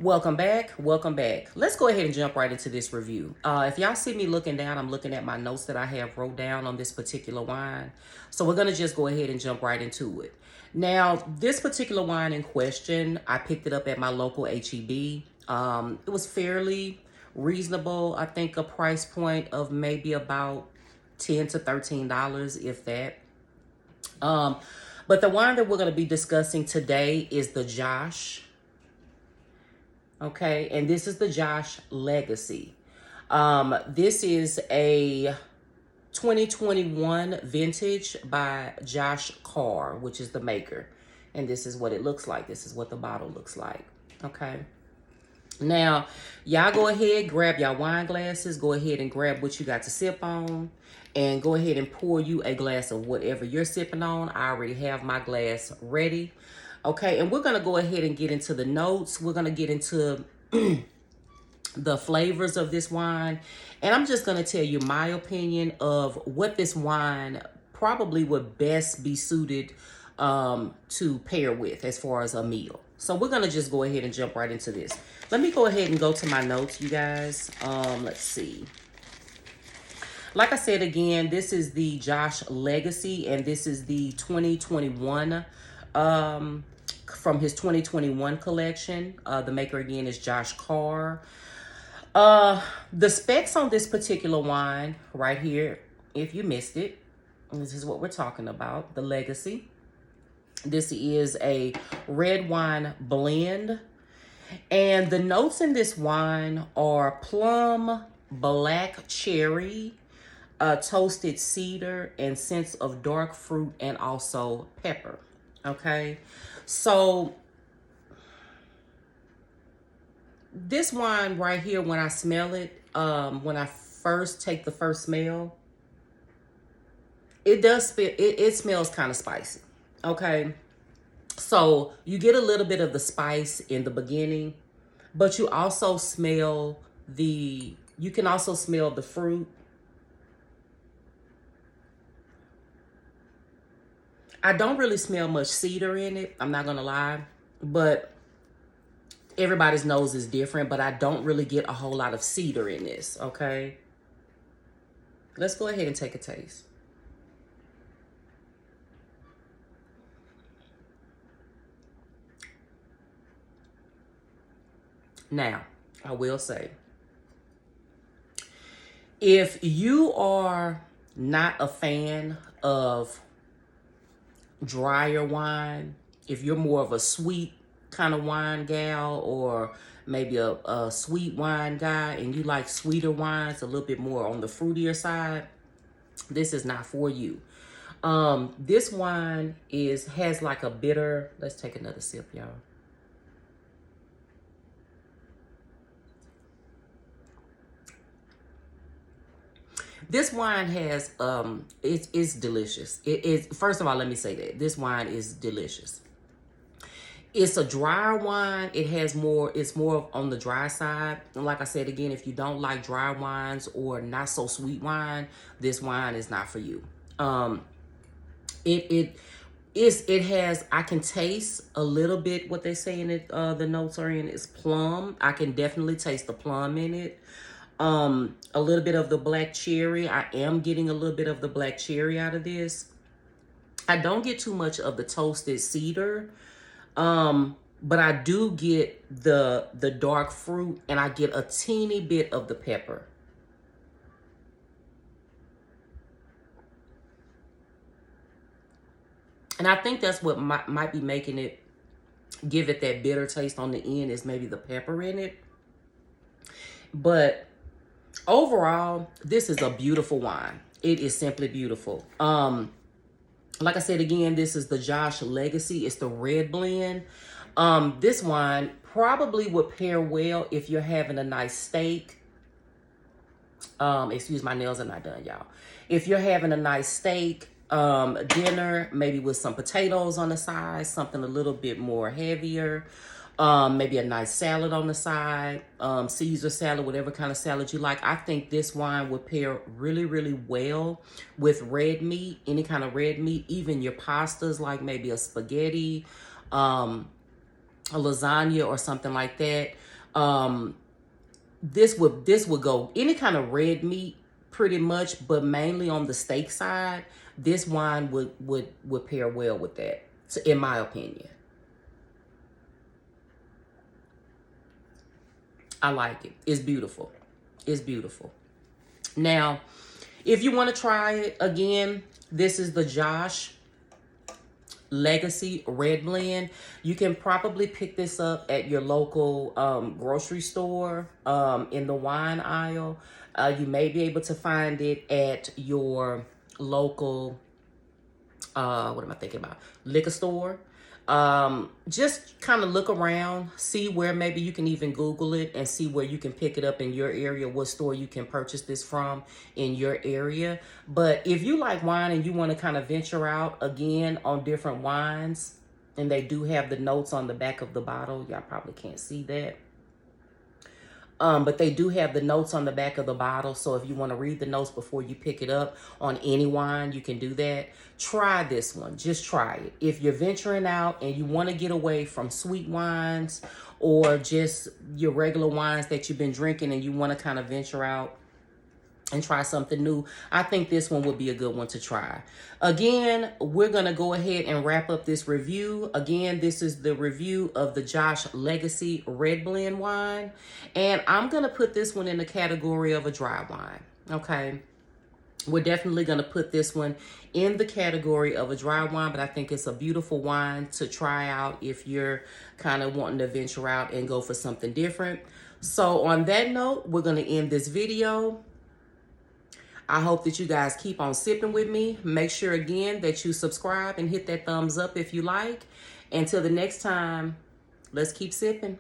Welcome back. Welcome back. Let's go ahead and jump right into this review. If y'all see me looking down, I'm looking at my notes that I have wrote down on this particular wine. So we're going to just go ahead and jump right into it. Now, this particular wine in question, I picked it up at my local HEB. It was fairly reasonable. I think a price point of maybe about $10 to $13, if that. But the wine that we're going to be discussing today is the Josh. Okay, and this is the Josh Legacy. This is a 2021 vintage by Josh Carr, which is the maker. And this is what it looks like. This is what the bottle looks like. Okay. Now, y'all go ahead, grab your wine glasses. Go ahead and grab what you got to sip on. And go ahead and pour you a glass of whatever you're sipping on. I already have my glass ready. Okay, and we're going to go ahead and get into the notes. We're going to get into the flavors of this wine. And I'm just going to tell you my opinion of what this wine probably would best be suited to pair with as far as a meal. So we're going to just go ahead and jump right into this. Let me go ahead and go to my notes, you guys. Let's see. Like I said again, this is the Josh Legacy, and this is the 2021 from his 2021 collection. The maker again is Josh Carr. The specs on this particular wine right here, if you missed it, this is what we're talking about, the Legacy. This is a red wine blend. And the notes in this wine are plum, black cherry, toasted cedar, and scents of dark fruit, and also pepper. Okay, so this wine right here, when I smell it, when I first take the first smell, it does feel, it smells kind of spicy. Okay, so you get a little bit of the spice in the beginning, but you also smell you can also smell the fruit. I don't really smell much cedar in it, I'm not gonna lie, but everybody's nose is different, but I don't really get a whole lot of cedar in this, okay? Let's go ahead and take a taste. Now, I will say, if you are not a fan of drier wine, if you're more of a sweet kind of wine gal, or maybe a sweet wine guy, and you like sweeter wines, a little bit more on the fruitier side, this is not for you. This wine has like a bitter, let's take another sip, y'all. This wine has, it's delicious. It is, first of all, let me say that. This wine is delicious. It's a drier wine. It's more on the dry side. And like I said, again, if you don't like dry wines or not so sweet wine, this wine is not for you. It has, I can taste a little bit what they say in it, the notes are in, is plum. I can definitely taste the plum in it. A little bit of the black cherry. I am getting a little bit of the black cherry out of this. I don't get too much of the toasted cedar, but I do get the dark fruit, and I get a teeny bit of the pepper. And I think that's what might be making it, give it that bitter taste on the end, is maybe the pepper in it. But overall, this is a beautiful wine. It is simply beautiful. Like I said again, this is the Josh Legacy. It's the red blend. This wine probably would pair well if you're having a nice steak. Excuse, my nails are not done, y'all. If you're having a nice steak, dinner, maybe with some potatoes on the side, something a little bit more heavier. Maybe a nice salad on the side, Caesar salad, whatever kind of salad you like. I think this wine would pair really, really well with red meat, any kind of red meat, even your pastas, like maybe a spaghetti, a lasagna or something like that. This would go any kind of red meat pretty much, but mainly on the steak side. This wine would pair well with that, so in my opinion. I like it. It's beautiful. It's beautiful. Now, if you want to try it again, this is the Josh Legacy Red Blend. You can probably pick this up at your local grocery store in the wine aisle. You may be able to find it at your local, what am I thinking about? Liquor store. Just kind of look around, see where maybe you can even Google it and see where you can pick it up in your area, what store you can purchase this from in your area. But if you like wine and you want to kind of venture out again on different wines, and they do have the notes on the back of the bottle, y'all probably can't see that. But they do have the notes on the back of the bottle. So if you want to read the notes before you pick it up on any wine, you can do that. Try this one. Just try it. If you're venturing out and you want to get away from sweet wines or just your regular wines that you've been drinking and you want to kind of venture out and try something new, I think this one would be a good one to try. Again, we're going to go ahead and wrap up this review. Again, this is the review of the Josh Legacy Red Blend wine. And I'm going to put this one in the category of a dry wine. Okay. We're definitely going to put this one in the category of a dry wine, but I think it's a beautiful wine to try out if you're kind of wanting to venture out and go for something different. So on that note, we're going to end this video. I hope that you guys keep on sipping with me. Make sure again that you subscribe and hit that thumbs up if you like. Until the next time, let's keep sipping.